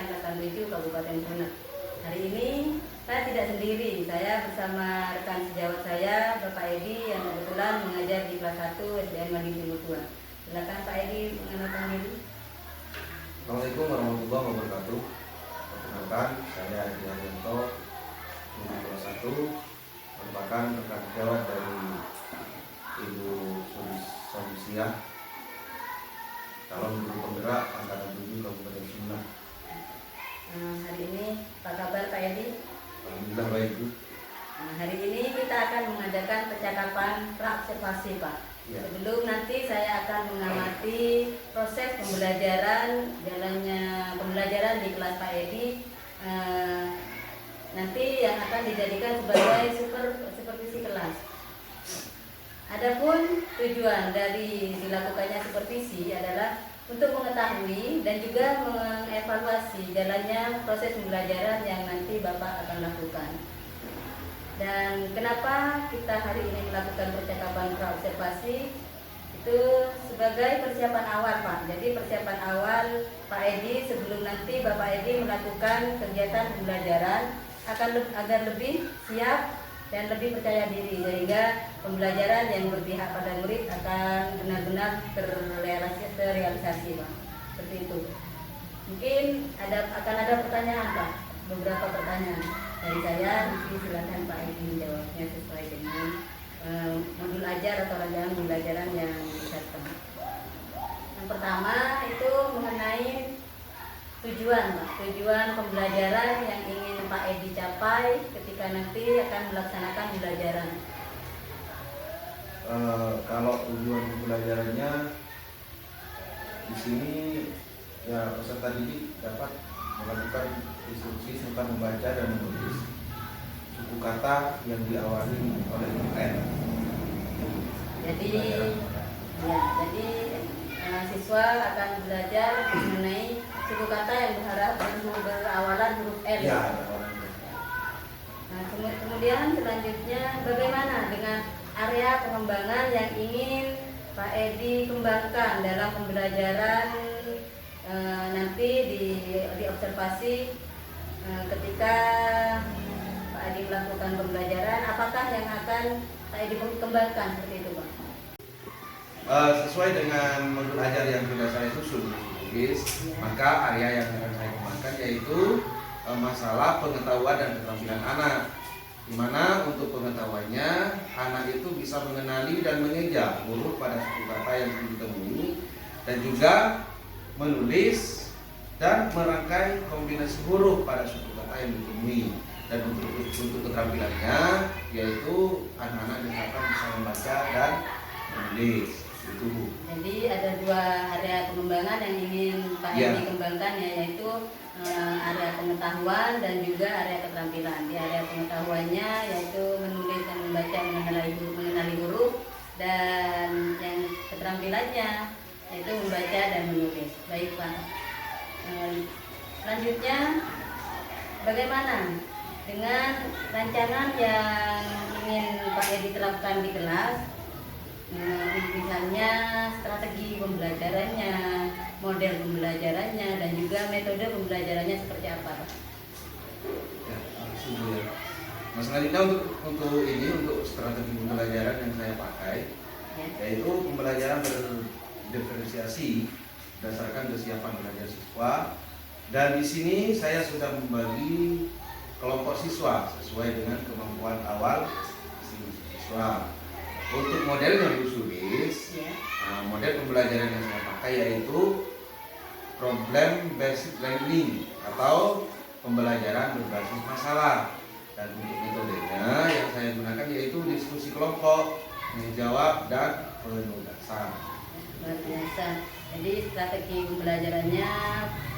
Angkatan 7 Kabupaten Sumeneb. Hari ini saya tidak sendiri, saya bersama rekan sejawat saya, Bapak Edi, yang kebetulan mengajar di kelas 1 SDN Madiun Timur 2. Silakan Pak Edi mengenalkan diri. Assalamualaikum warahmatullahi wabarakatuh. Perkenalkan, saya Edi Haryanto, guru kelas 1, merupakan rekan sejawat dari Ibu Solusia, calon guru penggerak Angkatan 7 Kabupaten Sumeneb. Hari ini apa kabar Pak Edi? Alhamdulillah baik, Bu. Hari ini kita akan mengadakan percakapan pra-observasi, Pak. Ya. Sebelum nanti saya akan mengamati proses pembelajaran, jalannya pembelajaran di kelas Pak Edi, nanti yang akan dijadikan sebagai supervisi kelas. Adapun tujuan dari dilakukannya supervisi adalah untuk mengetahui dan juga mengevaluasi jalannya proses pembelajaran yang nanti Bapak akan lakukan. Dan kenapa kita hari ini melakukan percakapan pra-observasi? Itu sebagai persiapan awal, Pak. Jadi persiapan awal Pak Edi sebelum nanti Bapak Edi melakukan kegiatan pembelajaran agar lebih siap dan lebih percaya diri, sehingga pembelajaran yang berpihak pada murid akan benar-benar terrealisasi, Pak. Seperti itu. Mungkin akan ada pertanyaan, Pak. Beberapa pertanyaan dari saya. Nanti silakan Pak Edi menjawabnya sesuai dengan modul ajar atau rancangan pembelajaran yang disertakan. Yang pertama itu mengenai tujuan, Pak. Tujuan pembelajaran yang ingin Pak Edi capai ketika nanti akan melaksanakan pembelajaran. Kalau tujuan pembelajarannya di sini ya, peserta didik dapat melakukan instruksi tentang membaca dan menulis suku kata yang diawali oleh UN. Jadi siswa akan belajar mengenai suku kata yang berawalan huruf L. Ya, Nah, kemudian selanjutnya bagaimana dengan area pengembangan yang ingin Pak Edi kembangkan dalam pembelajaran nanti di observasi ketika Pak Edi melakukan pembelajaran, apakah yang akan Pak Edi kembangkan seperti itu, Pak? Sesuai dengan modul ajar yang sudah saya susun, maka area yang akan saya kembangkan yaitu masalah pengetahuan dan keterampilan anak, di mana untuk pengetahuannya anak itu bisa mengenali dan mengeja huruf pada suku kata yang ditemui, dan juga menulis dan merangkai kombinasi huruf pada suku kata yang ditemui. Dan untuk keterampilannya yaitu anak-anak diharapkan bisa membaca dan menulis. Itu. Jadi ada dua area pengembangan yang ingin Pak Edi kembangkan, yaitu area pengetahuan dan juga area keterampilan. Di area pengetahuannya yaitu menulis dan membaca, mengenali huruf, dan yang keterampilannya yaitu membaca dan menulis. Baik, Pak. Selanjutnya bagaimana dengan rancangan yang ingin Pak Edi terapkan di kelas? Misalnya strategi pembelajarannya, model pembelajarannya, dan juga metode pembelajarannya seperti apa, Pak? Ya, nah, selanjutnya untuk strategi pembelajaran yang saya pakai, yaitu pembelajaran berdiferensiasi berdasarkan kesiapan belajar siswa. Dan di sini saya sudah membagi kelompok siswa sesuai dengan kemampuan awal siswa. Untuk model yang ditulis, model pembelajaran yang saya pakai yaitu problem based learning atau pembelajaran berbasis masalah. Dan untuk metodenya yang saya gunakan yaitu diskusi kelompok, menjawab, dan penugasan. Luar biasa. Jadi strategi pembelajarannya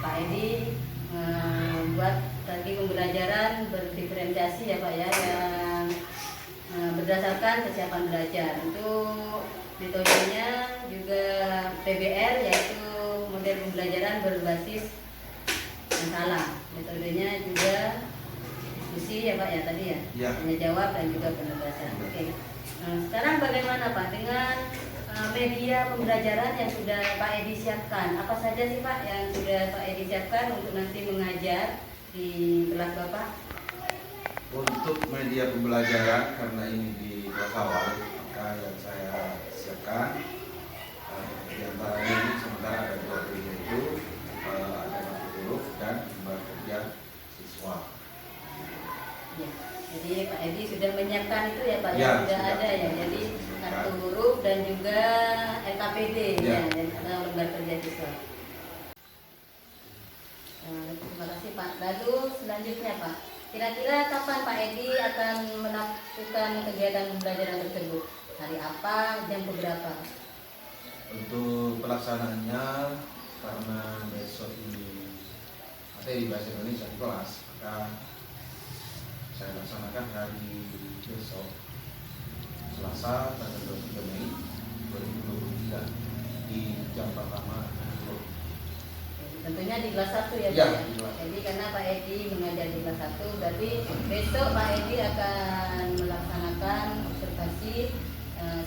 Pak Edi membuat strategi pembelajaran berdiferensiasi, ya Pak ya, yang berdasarkan kesiapan belajar. Untuk metodenya juga PBR, yaitu model pembelajaran berbasis masalah. Metodenya juga diskusi, ya Pak ya, tadi ya, Ya. tanya jawab dan juga penugasan. Oke. Nah, sekarang bagaimana Pak dengan media pembelajaran yang sudah Pak Edi siapkan. Apa saja sih Pak yang sudah Pak Edi siapkan untuk nanti mengajar di kelas Bapak? Untuk media pembelajaran, karena ini di kelas awal, maka yang saya siapkan di antaranya ini sementara ada dua media itu, ada kartu huruf dan gambar kerja siswa. Ya. Jadi Pak Edi sudah menyiapkan itu ya Pak, Ya, sudah sudah. ada ya. Jadi kartu huruf dan juga LKPD Ya. ya, atau lembar kerja siswa. Terima kasih Pak. Lalu selanjutnya Pak, kira-kira kapan Pak Edi akan melakukan kegiatan pembelajaran tersebut? Hari apa, jam berapa? Untuk pelaksanaannya, karena besok ini materi bahasa Indonesia di kelas, maka saya laksanakan hari besok, Selasa tanggal 23 Mei 2023 di jam pertama. Tentunya di kelas 1 ya Pak. Ya, Ya? di kelas. Jadi karena Pak Edi mengajar di kelas 1, berarti besok Pak Edi akan melaksanakan observasi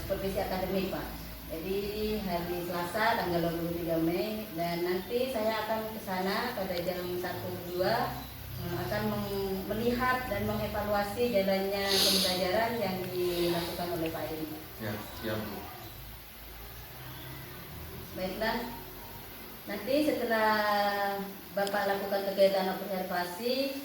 supervisi akademik Pak. Jadi hari Selasa tanggal 23 Mei, dan nanti saya akan ke sana pada jam 1-2 akan melihat dan mengevaluasi jalannya pembelajaran yang dilakukan oleh Pak Edi. Ya, siap. Baiklah, nanti setelah Bapak lakukan kegiatan observasi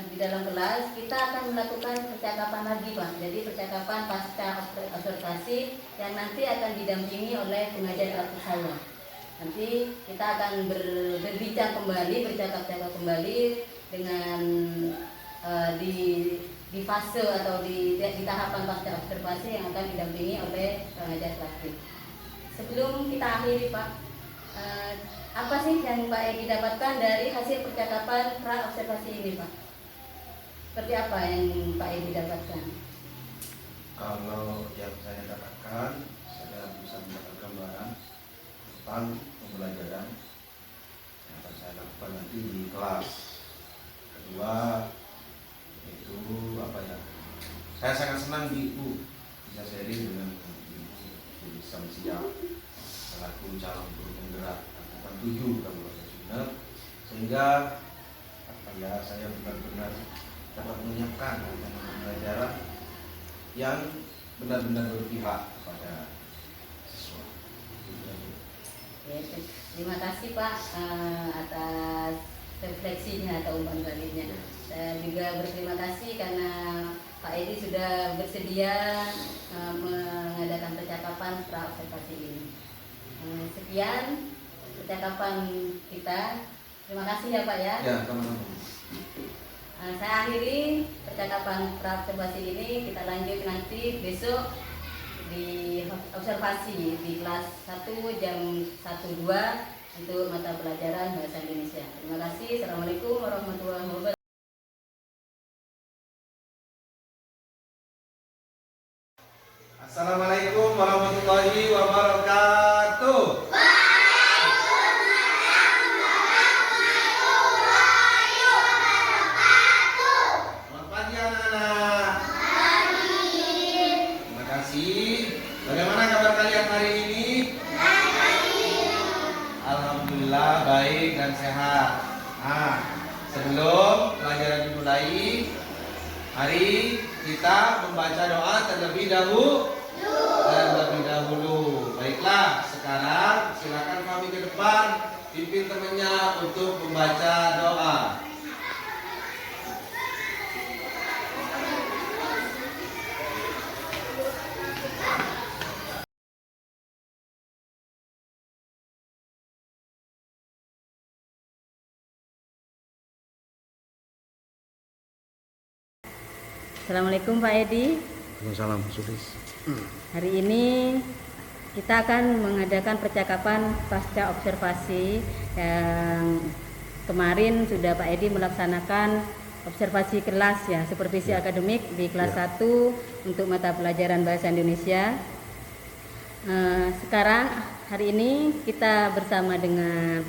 di dalam kelas, kita akan melakukan percakapan lagi Pak. Jadi percakapan pasca observasi yang nanti akan didampingi oleh pengajar praktik saya. Nanti kita akan berbincang kembali, bercakap-cakap kembali dengan di fase atau di tahapan pasca observasi yang akan didampingi oleh pengajar praktik. Sebelum kita akhiri Pak, apa sih yang Pak Edi dapatkan dari hasil percakapan pra observasi ini Pak? Seperti apa yang Pak Edi dapatkan? Kalau yang saya dapatkan, saya bisa mendapat gambaran tentang pembelajaran yang akan saya lakukan nanti di kelas. Kedua, itu apa ya? Saya sangat senang Ibu bisa sharing dengan Ibu Samsia selaku calon guru penggerak angkatan 7 Kabupaten Sumeneb, sehingga apa ya, saya benar-benar dapat menyiapkan rencana pembelajaran yang benar-benar berpihak kepada siswa. Ya, terima kasih Pak atas refleksinya atau umpan baliknya. Saya juga berterima kasih karena Pak Edi sudah bersedia mengadakan percakapan pra observasi ini. Sekian percakapan kita. Terima kasih ya Pak ya. Ya, teman-teman. Saya akhiri percakapan pra observasi ini. Kita lanjut nanti besok di observasi di kelas 1 jam 1-2 untuk mata pelajaran bahasa Indonesia. Terima kasih. Assalamualaikum warahmatullahi wabarakatuh. Assalamualaikum warahmatullahi wabarakatuh. Selamat pagi anak-anak. Terima kasih. Bagaimana kabar kalian hari ini? Alhamdulillah baik dan sehat. Nah, sebelum pelajaran dimulai, mari kita membaca doa terlebih dahulu. Baiklah, sekarang silakan kami ke depan, pimpin temannya untuk membaca doa. Assalamualaikum Pak Edi. Salam Sulis. Hari ini kita akan mengadakan percakapan pasca observasi yang kemarin sudah Pak Edi melaksanakan observasi kelas ya, supervisi akademik di kelas 1 untuk mata pelajaran bahasa Indonesia. Sekarang hari ini kita bersama dengan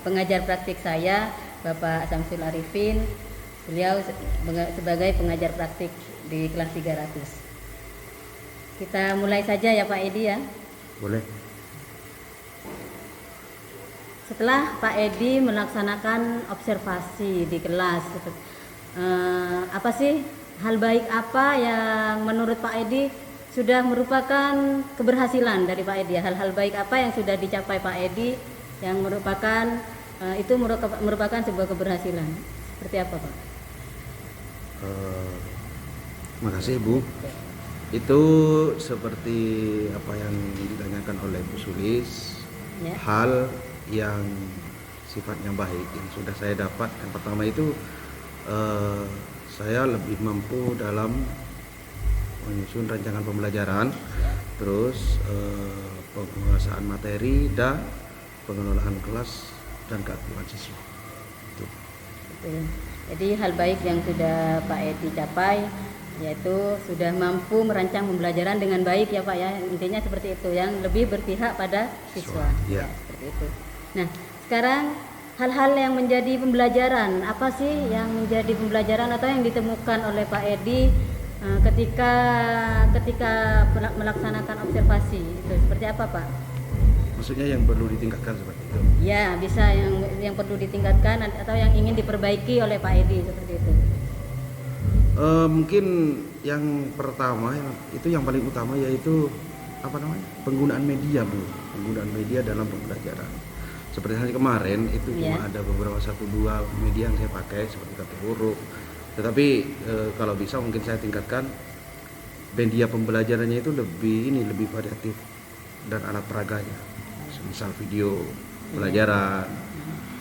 pengajar praktik saya, Bapak Samsul Arifin. Beliau sebagai pengajar praktik di kelas 300. Kita mulai saja ya Pak Edi ya. Boleh. Setelah Pak Edi melaksanakan observasi di kelas, apa sih hal baik apa yang menurut Pak Edi sudah merupakan keberhasilan dari Pak Edi? Hal-hal baik apa yang sudah dicapai Pak Edi yang merupakan itu merupakan sebuah keberhasilan? Seperti apa, Pak? Makasih Bu. Itu seperti apa yang ditanyakan oleh Bu Sulis, Ya. hal yang sifatnya baik yang sudah saya dapat. Yang pertama itu saya lebih mampu dalam menyusun rancangan pembelajaran, terus penguasaan materi dan pengelolaan kelas dan keaktifan siswa. Itu. Betul. Jadi hal baik yang sudah Pak Edi capai yaitu sudah mampu merancang pembelajaran dengan baik ya Pak ya, intinya seperti itu, yang lebih berpihak pada siswa. Ya. Seperti itu. Nah, sekarang hal-hal yang menjadi pembelajaran, apa sih yang menjadi pembelajaran atau yang ditemukan oleh Pak Edi ketika melaksanakan observasi itu seperti apa Pak? Maksudnya yang perlu ditingkatkan seperti itu. Ya, bisa yang perlu ditingkatkan atau yang ingin diperbaiki oleh Pak Edi seperti itu. Mungkin yang pertama itu yang paling utama yaitu penggunaan media Bu, penggunaan media dalam pembelajaran. Seperti hari kemarin itu cuma ada beberapa 1-2 media yang saya pakai seperti kartu huruf. Tetapi kalau bisa mungkin saya tingkatkan media pembelajarannya itu lebih variatif dan alat peraganya. Misal video pelajaran,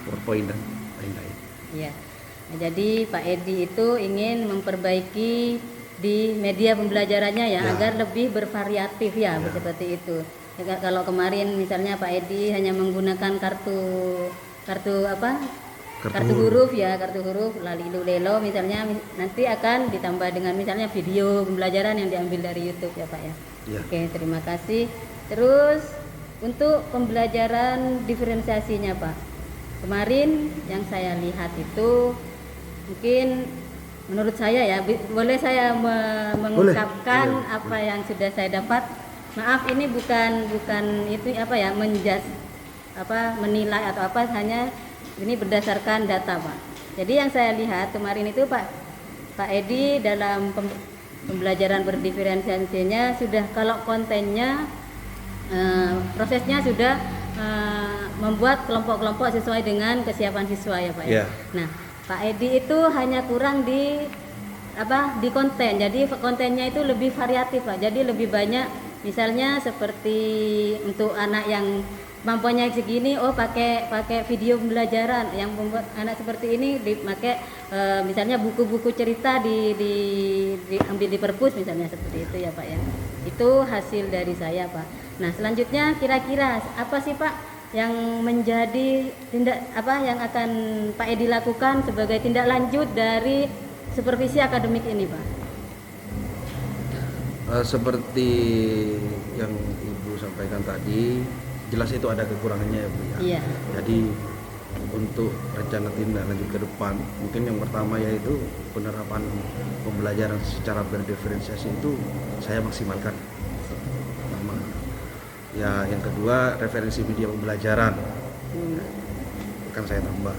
PowerPoint dan lain-lain. Iya. Nah, jadi Pak Edi itu ingin memperbaiki di media pembelajarannya ya, agar lebih bervariatif ya, seperti itu. Ya, kalau kemarin misalnya Pak Edi hanya menggunakan kartu huruf ya, kartu huruf lalilu lelo misalnya, nanti akan ditambah dengan misalnya video pembelajaran yang diambil dari YouTube ya Pak ya. Ya. Oke, terima kasih. Terus untuk pembelajaran diferensiasinya Pak, kemarin yang saya lihat itu mungkin menurut saya ya, boleh saya mengungkapkan apa yang sudah saya dapat. Maaf, ini bukan itu menilai atau apa, hanya ini berdasarkan data Pak. Jadi yang saya lihat kemarin itu Pak Edi dalam pembelajaran berdiferensiasinya sudah, kalau kontennya prosesnya sudah membuat kelompok-kelompok sesuai dengan kesiapan siswa ya Pak ya. Nah, Pak Edi itu hanya kurang di konten. Jadi kontennya itu lebih variatif Pak. Jadi lebih banyak, misalnya seperti untuk anak yang kemampuannya segini, pakai video pembelajaran. Yang membuat anak seperti ini dipakai misalnya buku-buku cerita diambil di perpus misalnya, seperti itu ya Pak ya. Itu hasil dari saya Pak. Nah, selanjutnya kira-kira apa sih Pak yang menjadi yang akan Pak Edi lakukan sebagai tindak lanjut dari supervisi akademik ini Pak? Seperti yang Ibu sampaikan tadi, jelas itu ada kekurangannya ya Bu ya. Iya. Jadi untuk rencana tindak lanjut ke depan, mungkin yang pertama yaitu penerapan pembelajaran secara berdiferensiasi itu saya maksimalkan. Pertama. Ya, yang kedua referensi media pembelajaran akan saya tambah.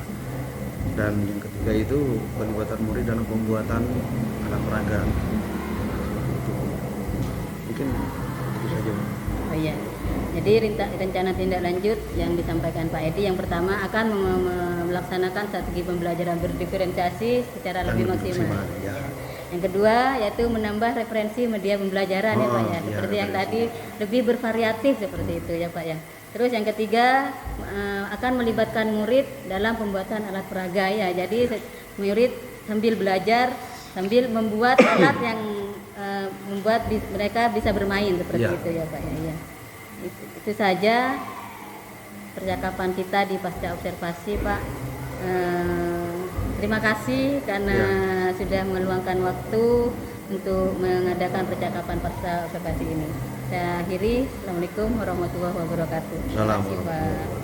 Dan yang ketiga itu pelibatan murid dalam pembuatan alat peraga. Mungkin itu saja. Oh iya. Jadi rencana tindak lanjut yang disampaikan Pak Edi, yang pertama akan melaksanakan strategi pembelajaran berdiferensiasi secara lebih maksimal. Ya. Yang kedua yaitu menambah referensi media pembelajaran ya Pak ya, seperti yang tadi, lebih bervariatif seperti itu ya Pak ya. Terus yang ketiga akan melibatkan murid dalam pembuatan alat peraga ya. Jadi murid sambil belajar sambil membuat alat yang membuat mereka bisa bermain seperti itu ya Pak ya. Itu saja percakapan kita di pasca observasi Pak. Terima kasih karena sudah meluangkan waktu untuk mengadakan percakapan pasca observasi ini. Saya akhiri. Assalamualaikum warahmatullahi wabarakatuh. Salam. Terima kasih Pak.